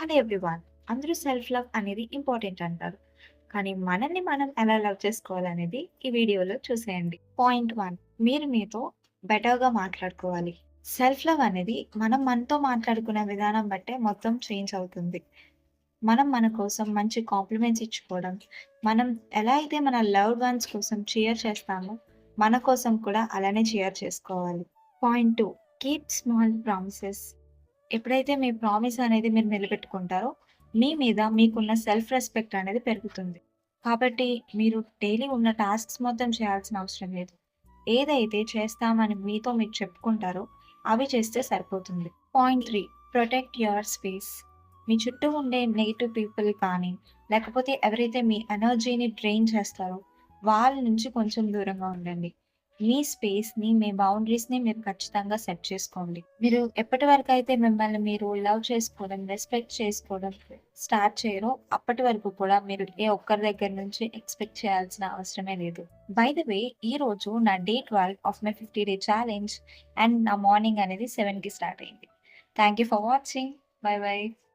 Hello everyone. అందరూ self love అనేది important అంటారు. కానీ మనల్ని మనం ఎలా లవ్ చేసుకోవాలనేది ఈ వీడియోలో చూసేయండి. పాయింట్ 1, మీరు మీతో బెటర్‌గా మాట్లాడుకోవాలి. సెల్ఫ్ లవ్ అనేది మనం మనతో మాట్లాడుకునే విధానం బట్టే మొత్తం చేంజ్ అవుతుంది. మనం మన కోసం మంచి కాంప్లిమెంట్స్ ఇచ్చుకోవడం, మనం ఎలా అయితే మన లవ్డ్ వన్స్ కోసం చీర్ చేస్తామో, మన కోసం కూడా అలానే చీర్ చేసుకోవాలి. Point 2, keep small promises. ఎప్పుడైతే మీ ప్రామిస్ అనేది మీరు నిలబెట్టుకుంటారో, మీ మీద మీకున్న సెల్ఫ్ రెస్పెక్ట్ అనేది పెరుగుతుంది. కాబట్టి మీరు డైలీ ఉన్న టాస్క్స్ మొత్తం చేయాల్సిన అవసరం లేదు. ఏదైతే చేస్తామని మీతో మీరు చెప్పుకుంటారో, అవి చేస్తే సరిపోతుంది. Point 3, protect your space. మీ చుట్టూ ఉండే నెగెటివ్ పీపుల్ కానీ, లేకపోతే ఎవరైతే మీ ఎనర్జీని డ్రైన్ చేస్తారో, వాళ్ళ నుంచి కొంచెం దూరంగా ఉండండి. మీ స్పేస్‌ని, మీ బౌండరీస్‌ని మీరు ఖచ్చితంగా సెట్ చేసుకోండి. మీరు ఎప్పటివరకైతే మిమ్మల్ని మీరు లవ్ చేసుకోవడం, రెస్పెక్ట్ చేసుకోవడం స్టార్ట్ చేయరో, అప్పటి వరకు కూడా మీరు ఏ ఒక్కరి దగ్గర నుంచి ఎక్స్‌పెక్ట్ చేయాల్సిన అవసరమే లేదు. బై ద వే, ఈరోజు నా day 12 of my 50 day challenge and నా మార్నింగ్ అనేది 7కి స్టార్ట్ అయింది. Thank you for watching. By by.